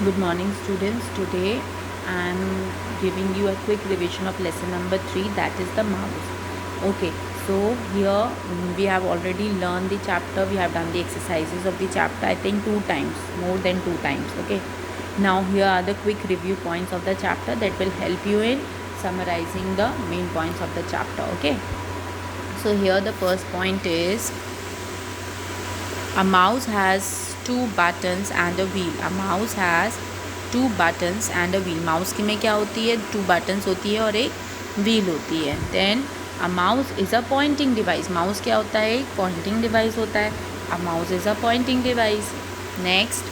Good morning students. Today I am giving you a quick revision of lesson number 3, that is the mouse. Okay, so here we have already learned the chapter, we have done the exercises of the chapter I think 2 times, more than 2 times. Okay, now here are the quick review points of the chapter that will help you in summarizing the main points of the chapter. Okay, so here the first point is a mouse has 2 buttons and a wheel. A mouse has 2 buttons and a wheel. Mouse की में क्या होती है, 2 buttons होती है और एक wheel होती है. Then a mouse is a pointing device. Mouse क्या होता है, एक pointing device होता है. A mouse is a pointing device. Next,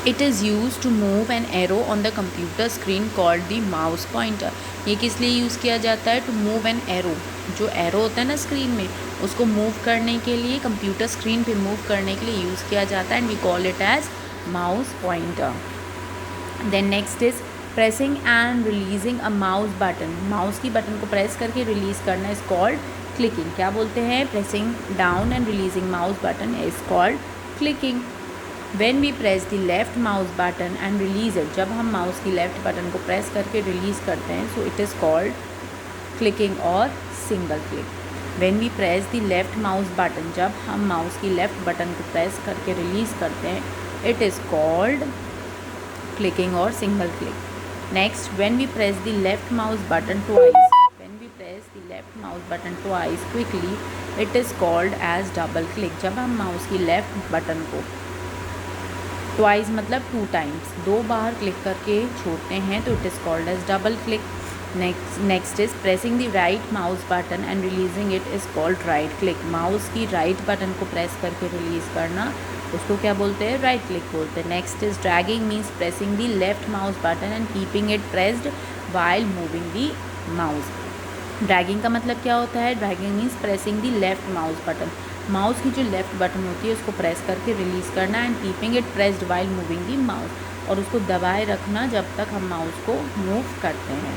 it is used to move an arrow on the computer screen called the mouse pointer. ये किस लिए use किया जाता है, to move an arrow. जो एरो होता है ना स्क्रीन में, उसको मूव करने के लिए, कंप्यूटर स्क्रीन पे मूव करने के लिए यूज़ किया जाता है and we call it as mouse pointer. Then next is pressing and releasing a mouse button. Mouse की बटन को प्रेस करके रिलीज़ करना इज कॉल्ड क्लिकिंग. क्या बोलते हैं, pressing down and releasing mouse button is called clicking. When we press the left mouse button and release it, जब हम mouse की लेफ्ट बटन को प्रेस करके रिलीज़ करते हैं, so it is called clicking और single click. When we press the left mouse button, जब हम माउस की लेफ्ट बटन को प्रेस करके रिलीज़ करते हैं, it is called clicking और single click. Next, when we press the left mouse button twice, when we press the left mouse button twice quickly, it is called as double click. जब हम mouse की left button को twice मतलब 2 times, 2 बार click करके छोड़ते हैं तो it is called as double click. Next is pressing the right mouse button and releasing it is called right click. Mouse की राइट बटन को प्रेस करके रिलीज़ करना, उसको क्या बोलते हैं, राइट क्लिक बोलते हैं. Next is dragging, means pressing the left mouse button and keeping it pressed while moving the mouse. Dragging का मतलब क्या होता है, dragging means pressing the left mouse button. Mouse की जो लेफ्ट बटन होती है उसको प्रेस करके रिलीज़ करना and keeping it pressed while moving the mouse, और उसको दबाए रखना जब तक हम माउस को मूव करते हैं.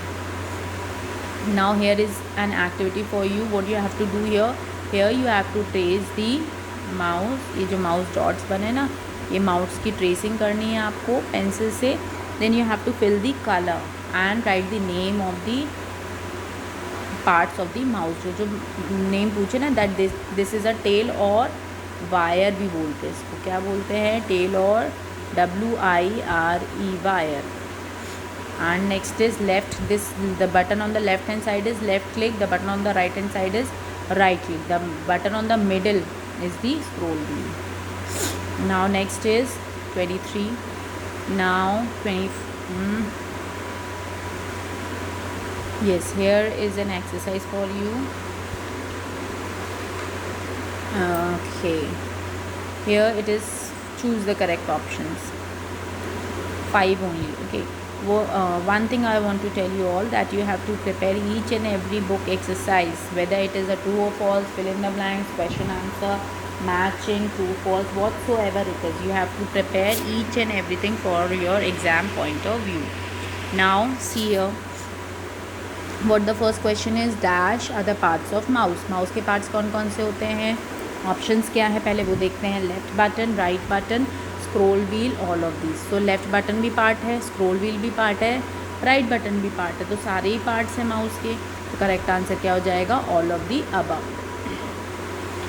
Now here is an activity for you. What you have to do here you have to trace the mouse. ये जो माउस डॉट्स बने ना, ये माउस की ट्रेसिंग करनी है आपको पेंसिल से. Then you have to fill the colour and write the name of the parts of the mouse. जो नेम पूछे ना, that this is a tail और वायर भी बोलते हैं इसको. क्या बोलते हैं, टेल और WIRE wire. And next is left, this the button on the left hand side is left click, the button on the right hand side is right click, the button on the middle is the scroll wheel. Now next is 23. Now 20. Yes, here is an exercise for you. Okay, here it is choose the correct options. 5 only. Okay, one thing I want to tell you all, that you have to prepare each and every book exercise, whether it is a true or false, fill in the blanks, question answer, matching, true false, whatsoever it is. You have to prepare each and everything for your exam point of view. Now see here, what the first question is, dash are the parts of mouse. Mouse के parts कौन कौन से होते हैं, options क्या है पहले वो देखते हैं. Left button, right button, scroll wheel, all of this. So left button भी पार्ट है, स्क्रोल व्हील भी पार्ट है, राइट बटन भी पार्ट है, तो सारे ही पार्ट्स हैं माउस के. तो करेक्ट आंसर क्या हो जाएगा, all of the above.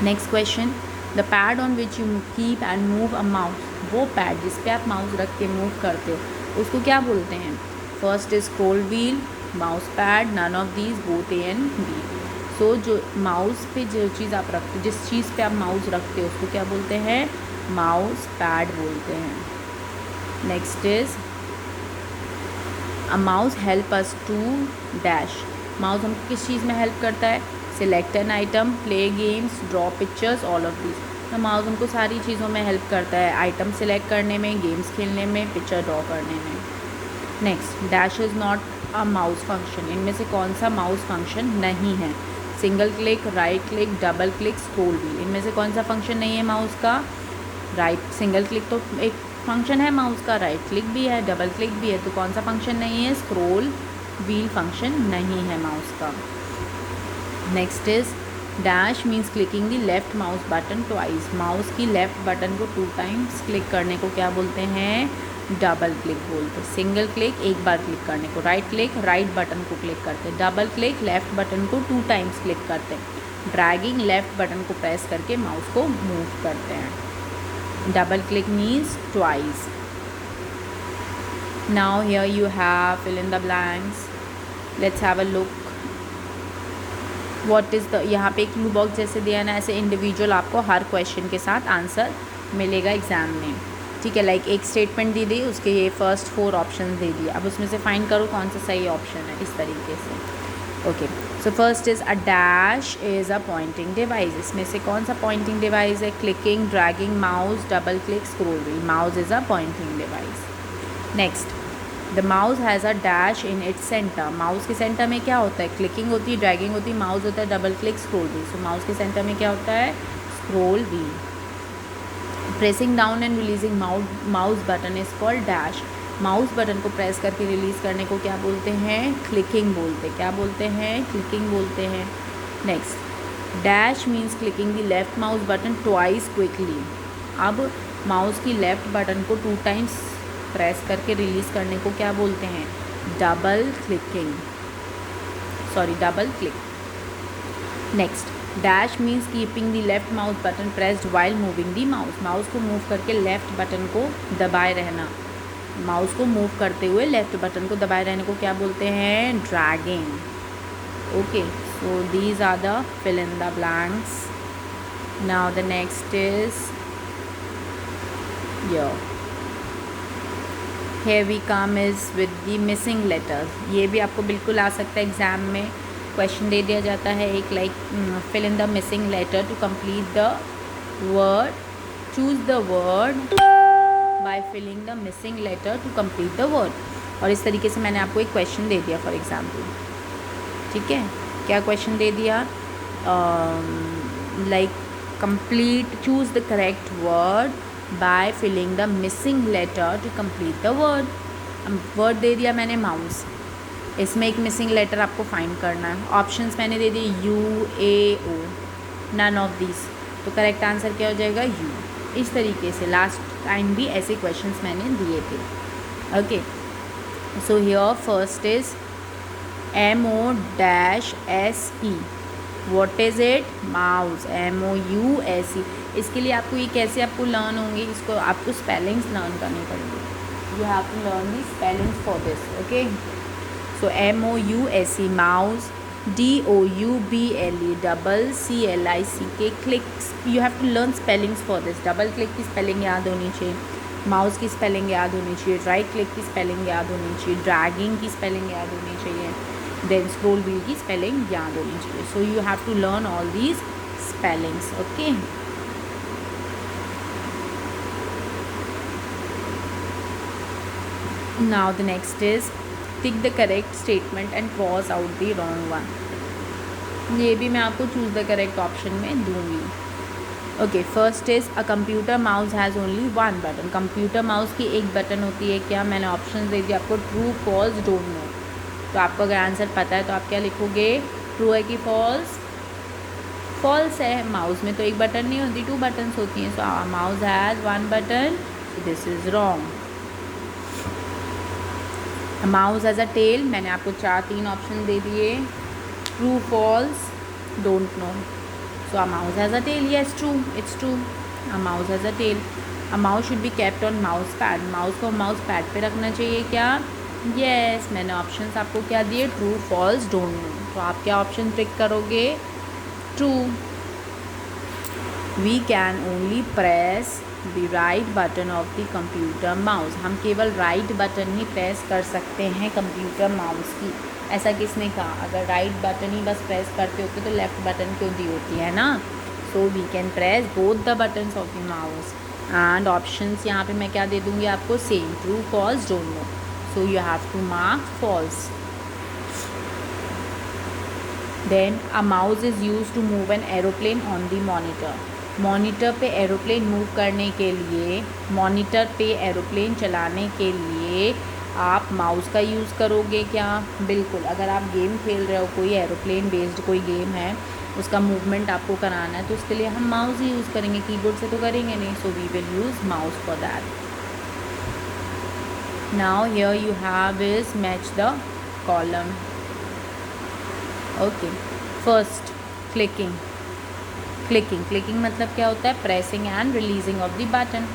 Next question, the pad on which you keep and move a mouse. वो पैड जिस पे आप माउस रख के मूव करते हो उसको क्या बोलते हैं. First is scroll wheel, mouse pad, none of these, both A and B. So जो माउस पे जो चीज़ आप रखते हो, जिस चीज़ पे आप माउस रखते हो उसको क्या बोलते हैं, माउस पैड बोलते हैं. Next is a mouse help us to dash. Mouse हमको किस चीज़ में हेल्प करता है, select an item, play games, draw pictures, all of these. तो माउस हमको सारी चीज़ों में हेल्प करता है, आइटम सेलेक्ट करने में, गेम्स खेलने में, पिक्चर ड्रॉ करने में. Next, dash is not a mouse function. इनमें से कौन सा माउस फंक्शन नहीं है, single click, right click, double click, scroll wheel. इनमें से कौन सा फंक्शन नहीं है माउस का, राइट सिंगल क्लिक तो एक फंक्शन है माउस का, राइट क्लिक भी है, डबल क्लिक भी है, तो कौन सा फंक्शन नहीं है, स्क्रोल व्हील फंक्शन नहीं है माउस का. Next is dash means clicking the left mouse button twice. Mouse की लेफ्ट बटन को 2 टाइम्स क्लिक करने को क्या बोलते हैं, डबल क्लिक बोलते। सिंगल क्लिक एक बार क्लिक करने को, राइट क्लिक राइट बटन को क्लिक करते, डबल क्लिक लेफ़्ट बटन को 2 टाइम्स क्लिक करते, ड्रैगिंग लेफ़्ट बटन को प्रेस करके माउस को मूव करते हैं। Double click means twice. Now here you have fill in the blanks. Let's have a look what is the, यहाँ पे एक क्लू बॉक्स जैसे दिया ना, ऐसे इंडिविजुअल आपको हर क्वेश्चन के साथ आंसर मिलेगा एग्ज़ाम में, ठीक है। लाइक एक स्टेटमेंट दी उसके ये फर्स्ट 4 ऑप्शन दे दिए, अब उसमें से फाइंड करो कौन सा सही ऑप्शन है, इस तरीके से। Okay, so first is a dash is a pointing device. इसमें से कौन सा पॉइंटिंग डिवाइस है? Clicking, dragging, mouse, double click, scroll wheel. Mouse is a pointing device. Next, the mouse has a dash in its centre. Mouse के centre में क्या होता है? क्लिकिंग होती है, ड्रैगिंग होती है, माउस होता है, डबल क्लिक, स्क्रॉल व्हील। सो माउस के सेंटर में क्या होता है? Scroll wheel. Pressing down and releasing mouse button is called dash. Mouse button को प्रेस करके रिलीज़ करने को क्या बोलते हैं? क्लिकिंग बोलते हैं। क्या बोलते हैं? क्लिकिंग बोलते हैं। Next, dash means clicking the left mouse button twice quickly. अब माउस की लेफ्ट बटन को 2 टाइम्स प्रेस करके रिलीज़ करने को क्या बोलते हैं? Double clicking, sorry double click. Next, dash means keeping the left mouse button pressed while moving the mouse. Mouse को मूव करके लेफ्ट बटन को दबाए रहना, माउस को मूव करते हुए लेफ्ट बटन को दबाए रहने को क्या बोलते हैं? Dragging. Okay, so these are the fill in the blanks. Now the next is here we come is with the missing letters। ये भी आपको बिल्कुल आ सकता है एग्ज़ाम में, क्वेश्चन दे दिया जाता है एक, like fill in the missing letter to complete the word, choose the word by filling the missing letter to complete the word. और इस तरीके से मैंने आपको एक क्वेश्चन दे दिया फॉर एग्ज़ाम्पल, ठीक है। क्या क्वेश्चन दे दिया? Like complete, choose the correct word by filling the missing letter to complete the word. Word दे दिया मैंने माउस, इसमें एक मिसिंग लेटर आपको फाइंड करना है। ऑप्शंस मैंने दे दिए UAO, नन ऑफ दिस, तो करेक्ट आंसर क्या हो जाएगा? यू। इस तरीके से लास्ट टाइम भी ऐसे क्वेश्चंस मैंने दिए थे। Okay, so here first is MO-SE। What is it? Mouse, MOUSE। इसके लिए आपको ये कैसे आपको लर्न होंगे, इसको आपको स्पेलिंग्स लर्न करनी पड़ेगी। You have to learn the spellings for this. Okay, so MOUSE mouse, DOUBLE double CLICK clicks. You have to learn spellings for this. Double click की स्पेलिंग याद होनी चाहिए, माउस की स्पेलिंग याद होनी चाहिए, राइट क्लिक की स्पेलिंग याद होनी चाहिए, ड्रैगिंग की स्पेलिंग याद होनी चाहिए, देन स्क्रॉल व्हील की स्पेलिंग याद होनी चाहिए। So you have to learn all these spellings. Okay, now the next is tick the correct statement and cross out the wrong one। ये भी मैं आपको चूज़ द करेक्ट ऑप्शन में दूंगी। Okay, first is a computer mouse has only 1 button. Computer mouse की एक button होती है क्या? मैंने ऑप्शन दे दिया आपको, ट्रू, फॉल्स, डोंट नो। तो आपको अगर आंसर पता है तो आप क्या लिखोगे? ट्रू है कि फॉल्स? फॉल्स है, माउस में तो एक बटन नहीं होती, 2 बटन्स होती हैं। So mouse has 1 button, this is wrong. Mouse has a tail, मैंने आपको 3 ऑप्शन दे दिए, true, false, don't know. So a mouse has a tail, yes true, it's true, a mouse has a tail. A mouse should be kept on mouse pad. Mouse को mouse pad पे रखना चाहिए क्या? Yes. मैंने options आपको क्या दिए? True, false, don't know. तो आप क्या ऑप्शन टिक करोगे? True. We can only press the right button of the computer mouse. हम केवल राइट बटन ही प्रेस कर सकते हैं कंप्यूटर माउस की। ऐसा किसने कहा? अगर राइट बटन ही बस प्रेस करते होते तो लेफ़्ट बटन क्यों दी होती है ना? So we can press both the buttons of the mouse. And options यहाँ पे मैं क्या दे दूँगी आपको? Same, true, false, don't know. So you have to mark false. Then a mouse is use to move an aeroplane on the monitor. Monitor पे aeroplane move करने के लिए, मॉनिटर पे एरोप्लेन चलाने के लिए आप माउस का यूज़ करोगे क्या? बिल्कुल। अगर आप गेम खेल रहे हो, कोई एरोप्लेन बेस्ड कोई गेम है, उसका मूवमेंट आपको कराना है, तो उसके लिए हम माउस ही यूज़ करेंगे, कीबोर्ड से तो करेंगे नहीं। So we will use mouse for that. Now here you have is match the column. Okay, first clicking मतलब क्या होता है? Pressing and releasing of the button,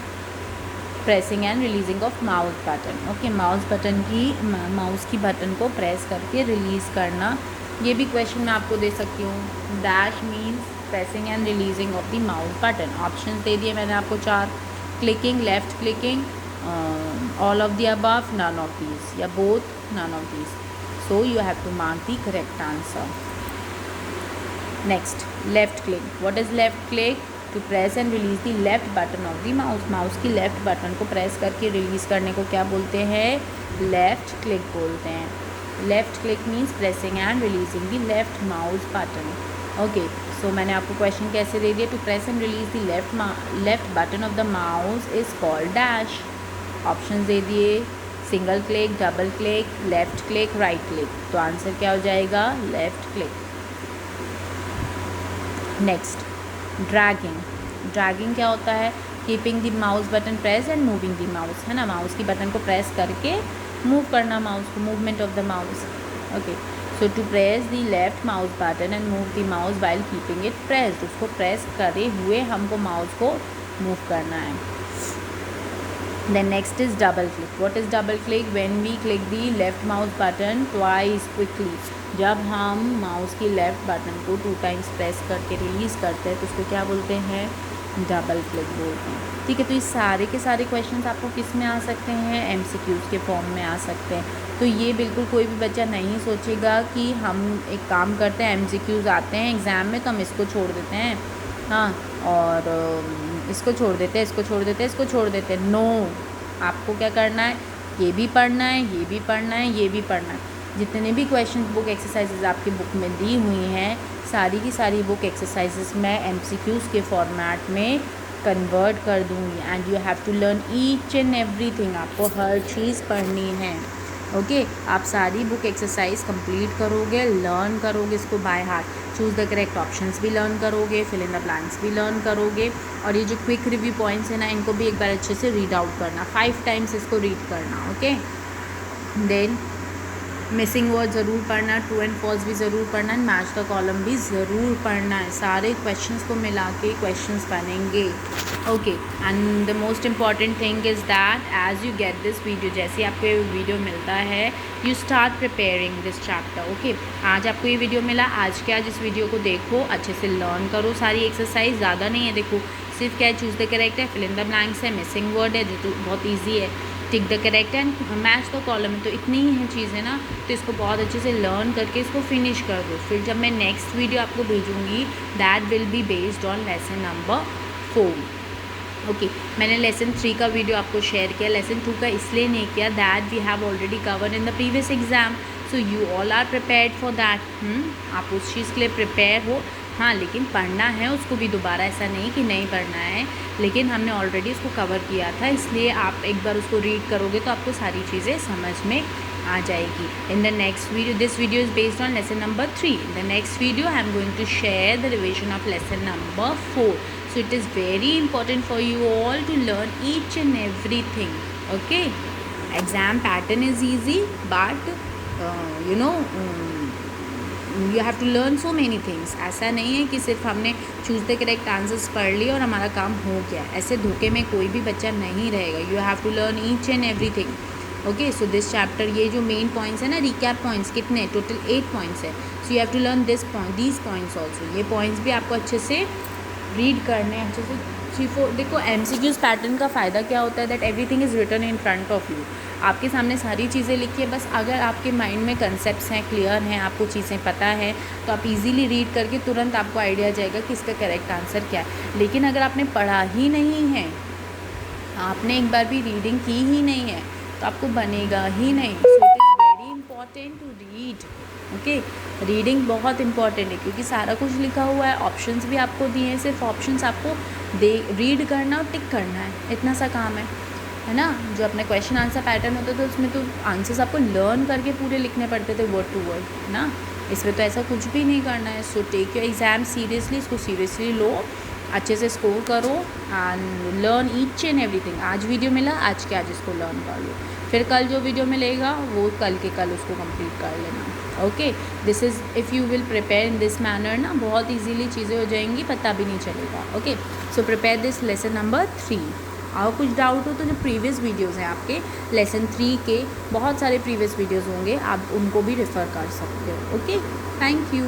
pressing and releasing of mouse button. Okay, mouse की button को press करके release करना. ये भी क्वेश्चन मैं आपको दे सकती हूँ. Dash means pressing and releasing of the mouse button. Option दे दिए मैंने आपको 4. Clicking, left clicking, all of the above, none of these, या both, none of these. So you have to mark the correct answer. Next, left click. What is left click? To press and release the left button of the mouse. Mouse की left button को press करके release करने को क्या बोलते हैं? Left click बोलते हैं. Left click means pressing and releasing the left mouse button. Okay, so मैंने आपको क्वेश्चन कैसे दे दिया? To press and release the left button of the mouse is called dash. Option दे दिए, single click, double click, left click, right click. तो answer क्या हो जाएगा? Left click. नेक्स्ट, ड्रैगिंग क्या होता है? Keeping the mouse button press and moving the mouse, है ना. माउस की बटन को प्रेस करके मूव करना माउस को, movement of the mouse. Okay, so to press the left mouse button and move the mouse while keeping it pressed. उसको press करे हुए हमको माउस को मूव करना है. Then next is double click. What is double click? When we click the left mouse button twice quickly. जब हम mouse की लेफ़्ट बटन को 2 टाइम्स प्रेस करके रिलीज़ करते हैं तो उसको क्या बोलते हैं? डबल क्लिक बोलते हैं. ठीक है, तो ये सारे के सारे क्वेश्चंस आपको किस में आ सकते हैं? MCQs के फॉर्म में आ सकते हैं. तो ये बिल्कुल कोई भी बच्चा नहीं सोचेगा कि हम एक काम करते हैं, MCQs आते हैं एग्ज़ाम में तो हम इसको छोड़ देते हैं, हाँ, और इसको छोड़ देते हैं, इसको छोड़ देते हैं, इसको छोड़ देते हैं. नो, आपको क्या करना है? ये भी पढ़ना है, ये भी पढ़ना है, ये भी पढ़ना है. जितने भी क्वेश्चन बुक एक्सरसाइजेज आपकी बुक में दी हुई हैं, सारी की सारी बुक एक्सरसाइजेज मैं MCQs के फॉर्मेट में कन्वर्ट कर दूँगी. And you have to learn each and everything. Okay हर चीज़ पढ़नी है. ओके, आप सारी बुक एक्सरसाइज कंप्लीट करोगे, लर्न करोगे इसको by heart. Choose the correct options भी लर्न करोगे, फिल इन द ब्लैंक्स भी लर्न करोगे. और ये जो क्विक रिव्यू पॉइंट्स हैं ना, इनको भी एक बार अच्छे से रीड आउट करना, 5 टाइम्स इसको रीड करना. ओके, देन मिसिंग वर्ड ज़रूर पढ़ना, ट्रू एंड फॉल्स भी ज़रूर पढ़ना, एंड मैच द कॉलम भी ज़रूर पढ़ना है. सारे क्वेश्चंस को मिला के क्वेश्चंस बनेंगे. Okay, and the most important thing is that as you get this video, जैसे आपको ये वीडियो मिलता है, you start preparing this chapter. Okay, आज आपको ये वीडियो मिला, आज के आज इस वीडियो को देखो, अच्छे से लर्न करो. सारी एक्सरसाइज ज़्यादा नहीं है, देखो सिर्फ क्या है, चूज़ द करेक्ट है, फिल इन द ब्लैंक्स है, मिसिंग वर्ड है जो बहुत ईजी है, tick the correct and match the column है. तो इतनी ही है चीज़ें ना, तो इसको बहुत अच्छे से लर्न करके इसको फिनिश कर दो. फिर जब मैं नेक्स्ट वीडियो आपको भेजूँगी, that will be based on lesson number 4. Okay, मैंने लेसन 3 का वीडियो आपको शेयर किया, लेसन 2 का इसलिए नहीं किया, that we have already covered in the previous exam. So you all are prepared for that. आप उस चीज़ के लिए प्रिपेयर हो, हाँ, लेकिन पढ़ना है उसको भी दोबारा, ऐसा नहीं कि नहीं पढ़ना है, लेकिन हमने ऑलरेडी उसको कवर किया था, इसलिए आप एक बार उसको रीड करोगे तो आपको सारी चीज़ें समझ में आ जाएगी. In the next video, this video is based on lesson number 3. In the next video I am going to share the revision of lesson number 4. So it is very important for you all to learn each and everything. Okay, exam pattern is easy, but you have to learn so many things. ऐसा नहीं है कि सिर्फ हमने choose the correct answers पढ़ लिए और हमारा काम हो गया. ऐसे धोखे में कोई भी बच्चा नहीं रहेगा. You have to learn each and everything. Okay, so this chapter, ये जो मेन पॉइंट्स है ना, रिकैप पॉइंट्स कितने, टोटल 8 पॉइंट्स है. So you have to learn these points also. ये पॉइंट्स भी आपको अच्छे से रीड करने, अच्छे से 3-4. देखो MCQs पैटर्न का फ़ायदा क्या होता है, that everything is written in front of you. आपके सामने सारी चीज़ें लिखी है, बस अगर आपके माइंड में कंसेप्ट्स हैं, क्लियर हैं, आपको चीज़ें पता है, तो आप इजीली रीड करके तुरंत आपको आइडिया जाएगा कि इसका करेक्ट आंसर क्या है. लेकिन अगर आपने पढ़ा ही नहीं है, आपने एक बार भी रीडिंग की ही नहीं है, तो आपको बनेगा ही नहीं. So it is very important to read. Okay, reading बहुत इंपॉर्टेंट है, क्योंकि सारा कुछ लिखा हुआ है, ऑप्शंस भी आपको दिए हैं, सिर्फ ऑप्शंस आपको रीड करना और टिक करना है, इतना सा काम है ना. जो अपने क्वेश्चन आंसर पैटर्न होता था उसमें तो आंसर्स आपको लर्न करके पूरे लिखने पड़ते थे, वर्ड टू वर्ड, ना. इसमें तो ऐसा कुछ भी नहीं करना है. So take your exam seriously, इसको सीरियसली लो अच्छे से स्कोर करो and learn each and everything. आज वीडियो मिला, आज के आज इसको लर्न कर लो, फिर कल जो वीडियो मिलेगा वो कल के कल उसको कंप्लीट कर लेना। Okay, this is if you will prepare in this manner ना, बहुत इजीली चीज़ें हो जाएंगी, पता भी नहीं चलेगा। Okay, so prepare this lesson number 3। और कुछ डाउट हो तो जो प्रीवियस वीडियोज़ हैं आपके लेसन 3 के, बहुत सारे प्रीवियस वीडियोज़ होंगे, आप उनको भी रेफ़र कर सकते हो। Okay, thank you.